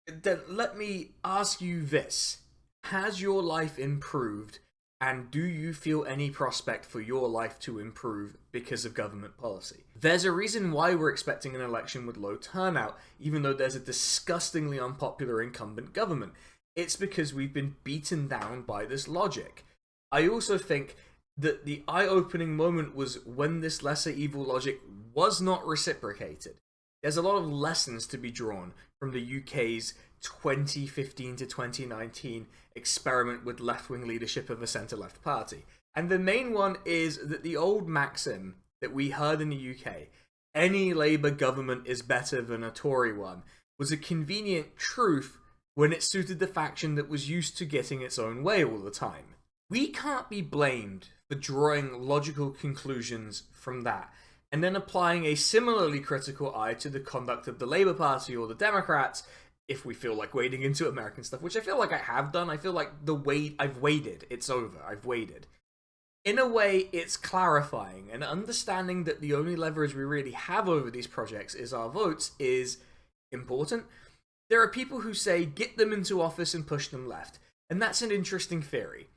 then let me ask you this. Has your life improved, and do you feel any prospect for your life to improve because of government policy? There's a reason why we're expecting an election with low turnout, even though there's a disgustingly unpopular incumbent government. It's because we've been beaten down by this logic. I also think that the eye-opening moment was when this lesser evil logic was not reciprocated. There's a lot of lessons to be drawn from the UK's 2015 to 2019 experiment with left-wing leadership of a centre-left party. And the main one is that the old maxim that we heard in the UK, any Labour government is better than a Tory one, was a convenient truth when it suited the faction that was used to getting its own way all the time. We can't be blamed for drawing logical conclusions from that, and then applying a similarly critical eye to the conduct of the Labour Party or the Democrats if we feel like wading into American stuff, which I feel like I have done. I feel like I've waded. It's over. I've waded. In a way, it's clarifying, and understanding that the only leverage we really have over these projects is our votes is important. There are people who say, get them into office and push them left, and that's an interesting theory.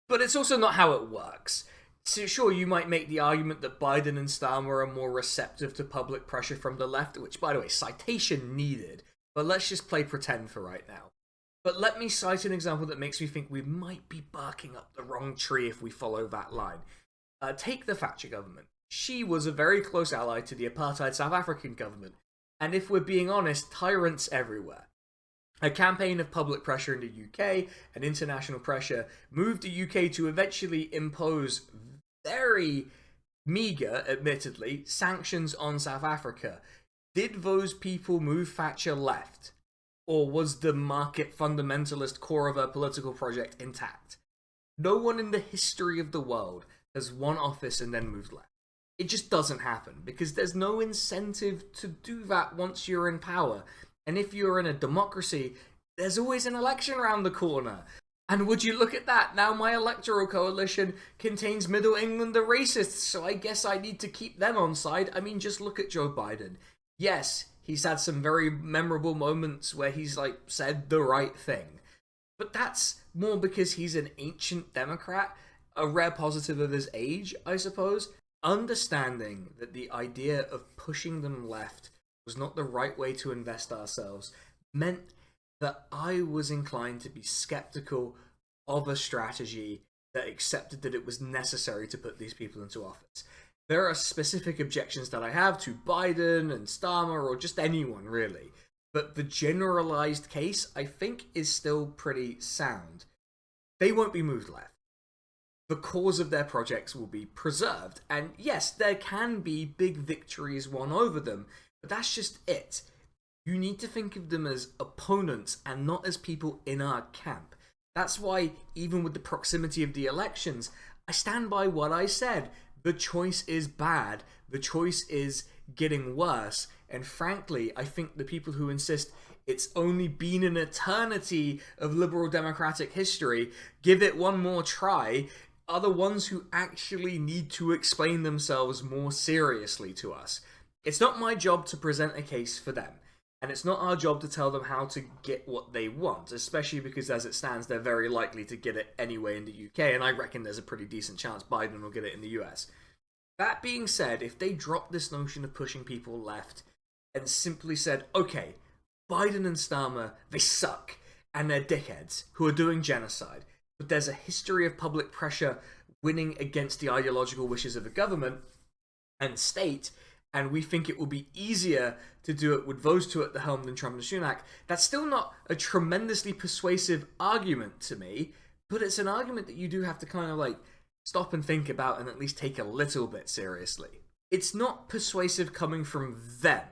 But it's also not how it works. So sure, you might make the argument that Biden and Starmer are more receptive to public pressure from the left, which, by the way, citation needed. But let's just play pretend for right now. But let me cite an example that makes me think we might be barking up the wrong tree if we follow that line. Take the Thatcher government. She was a very close ally to the apartheid South African government. And if we're being honest, tyrants everywhere. A campaign of public pressure in the UK and international pressure moved the UK to eventually impose very meagre, admittedly, sanctions on South Africa. Did those people move Thatcher left? Or was the market fundamentalist core of her political project intact? No one in the history of the world has won office and then moved left. It just doesn't happen, because there's no incentive to do that once you're in power. And if you're in a democracy, there's always an election around the corner. And would you look at that? Now my electoral coalition contains Middle Englander racists, so I guess I need to keep them on side. I mean, just look at Joe Biden. Yes, he's had some very memorable moments where he's, said the right thing. But that's more because he's an ancient Democrat, a rare positive of his age, I suppose. Understanding that the idea of pushing them left was not the right way to invest ourselves meant that I was inclined to be skeptical of a strategy that accepted that it was necessary to put these people into office. There are specific objections that I have to Biden and Starmer, or just anyone really, but the generalized case, I think, is still pretty sound. They won't be moved left. The cause of their projects will be preserved, and yes, there can be big victories won over them, but that's just it. You need to think of them as opponents and not as people in our camp. That's why, even with the proximity of the elections, I stand by what I said. The choice is bad. The choice is getting worse. And frankly, I think the people who insist It's only been an eternity of liberal democratic history. Give it one more try. Are the ones who actually need to explain themselves more seriously to us. It's not my job to present a case for them. And it's not our job to tell them how to get what they want, especially because as it stands, they're very likely to get it anyway in the UK, and I reckon there's a pretty decent chance Biden will get it in the US. That being said, if they drop this notion of pushing people left and simply said, okay, Biden and Starmer, they suck, and they're dickheads who are doing genocide, but there's a history of public pressure winning against the ideological wishes of the government and state, and we think it will be easier to do it with those two at the helm than Trump and Sunak, that's still not a tremendously persuasive argument to me, but it's an argument that you do have to kind of like stop and think about and at least take a little bit seriously. It's not persuasive coming from them,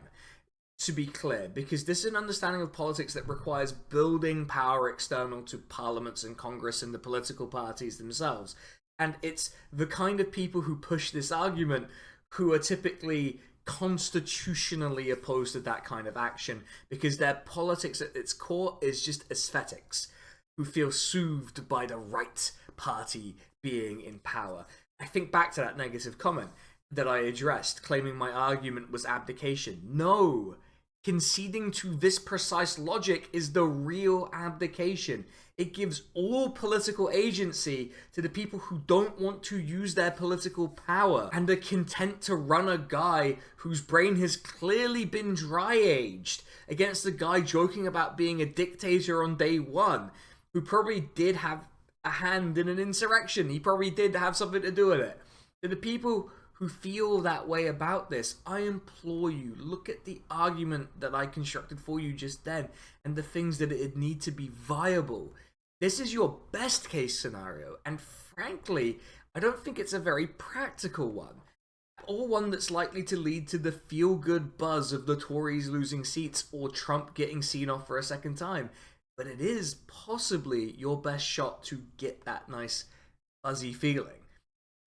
to be clear, because this is an understanding of politics that requires building power external to parliaments and Congress and the political parties themselves. And it's the kind of people who push this argument who are typically constitutionally opposed to that kind of action because their politics at its core is just aesthetics, who feel soothed by the right party being in power. I think back to that negative comment that I addressed, claiming my argument was abdication. No! Conceding to this precise logic is the real abdication. It gives all political agency to the people who don't want to use their political power and are content to run a guy whose brain has clearly been dry-aged against a guy joking about being a dictator on day one, who probably did have a hand in an insurrection. He probably did have something to do with it. To the people who feel that way about this, I implore you, look at the argument that I constructed for you just then and the things that it'd need to be viable. This is your best case scenario, and frankly, I don't think it's a very practical one, or one that's likely to lead to the feel-good buzz of the Tories losing seats or Trump getting seen off for a second time. But it is possibly your best shot to get that nice fuzzy feeling.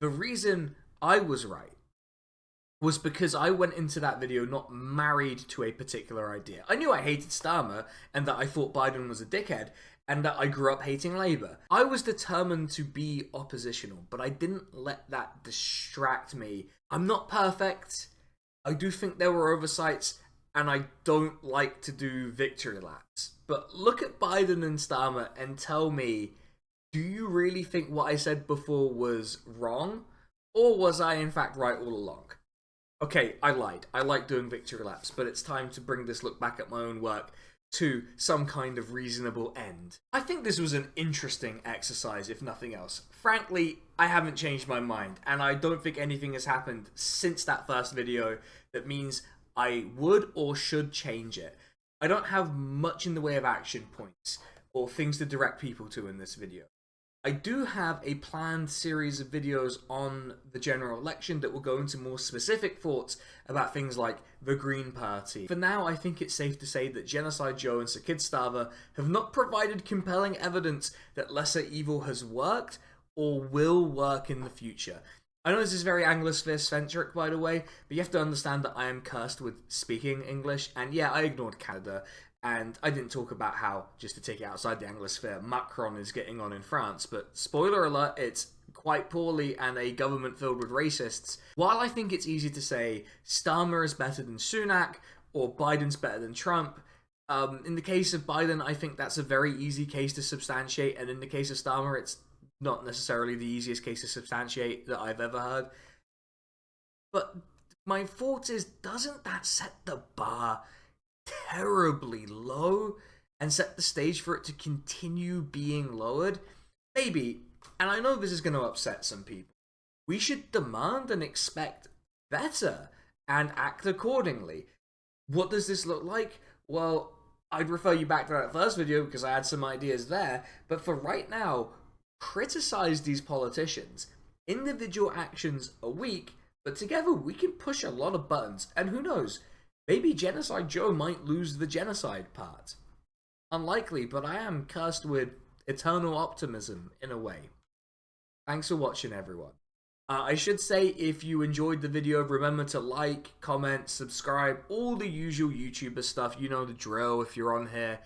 The reason I was right was because I went into that video not married to a particular idea. I knew I hated Starmer and that I thought Biden was a dickhead and that I grew up hating Labour. I was determined to be oppositional, but I didn't let that distract me. I'm not perfect. I do think there were oversights, and I don't like to do victory laps. But look at Biden and Starmer and tell me, do you really think what I said before was wrong? Or was I in fact right all along? Okay, I lied. I like doing victory laps, but it's time to bring this look back at my own work to some kind of reasonable end. I think this was an interesting exercise, if nothing else. Frankly, I haven't changed my mind, and I don't think anything has happened since that first video that means I would or should change it. I don't have much in the way of action points or things to direct people to in this video. I do have a planned series of videos on the general election that will go into more specific thoughts about things like the Green Party. For now, I think it's safe to say that Genocide Joe and Sir Keir Starmer have not provided compelling evidence that lesser evil has worked or will work in the future. I know this is very Anglosphere-centric, by the way, but you have to understand that I am cursed with speaking English, and yeah, I ignored Canada. And I didn't talk about how, just to take it outside the Anglosphere, Macron is getting on in France. But spoiler alert, it's quite poorly and a government filled with racists. While I think it's easy to say Starmer is better than Sunak or Biden's better than Trump, in the case of Biden, I think that's a very easy case to substantiate. And in the case of Starmer, it's not necessarily the easiest case to substantiate that I've ever heard. But my thought is, doesn't that set the bar terribly low and set the stage for it to continue being lowered? Maybe, and I know this is going to upset some people, we should demand and expect better and act accordingly. What does this look like? Well, I'd refer you back to that first video because I had some ideas there, but for right now, criticize these politicians. Individual actions are weak, but together we can push a lot of buttons, and who knows, maybe Genocide Joe might lose the genocide part. Unlikely, but I am cursed with eternal optimism in a way. Thanks for watching, everyone. I should say, if you enjoyed the video, remember to like, comment, subscribe, all the usual YouTuber stuff. You know the drill if you're on here.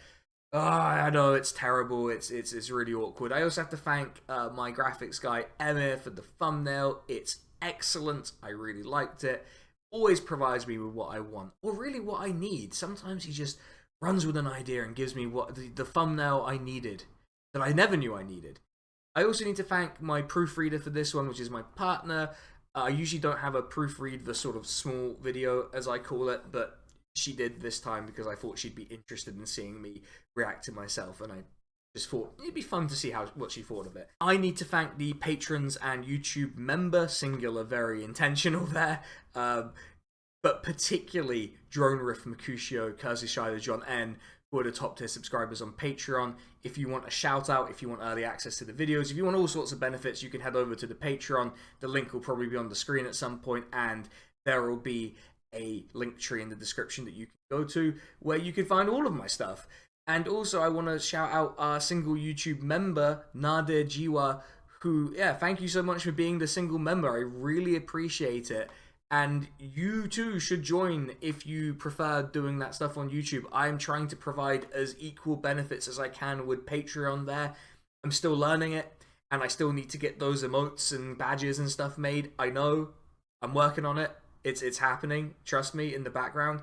I know it's terrible. It's really awkward. I also have to thank my graphics guy Emir for the thumbnail. It's excellent. I really liked it. Always provides me with what I want, or really what I need. Sometimes he just runs with an idea and gives me what the thumbnail I needed, that I never knew I needed. I also need to thank my proofreader for this one, which is my partner. I usually don't have a proofread the sort of small video, as I call it, but she did this time because I thought she'd be interested in seeing me react to myself, and I just thought it'd be fun to see what she thought of it. I need to thank the patrons and YouTube member, singular, very intentional there, but particularly Drone Riff, Mercutio, Kersey Schuyler, John N, who are the top tier subscribers on Patreon. If you want a shout out, if you want early access to the videos, if you want all sorts of benefits, you can head over to the Patreon. The link will probably be on the screen at some point, and there will be a link tree in the description that you can go to where you can find all of my stuff. And also I want to shout out our single YouTube member, Nadir Jiwa, who, yeah, thank you so much for being the single member. I really appreciate it. And you too should join if you prefer doing that stuff on YouTube. I'm trying to provide as equal benefits as I can with Patreon there. I'm still learning it, and I still need to get those emotes and badges and stuff made. I know, I'm working on it. It's happening, trust me, in the background.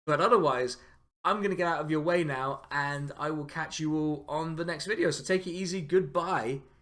But otherwise, I'm going to get out of your way now, and I will catch you all on the next video. So take it easy, goodbye,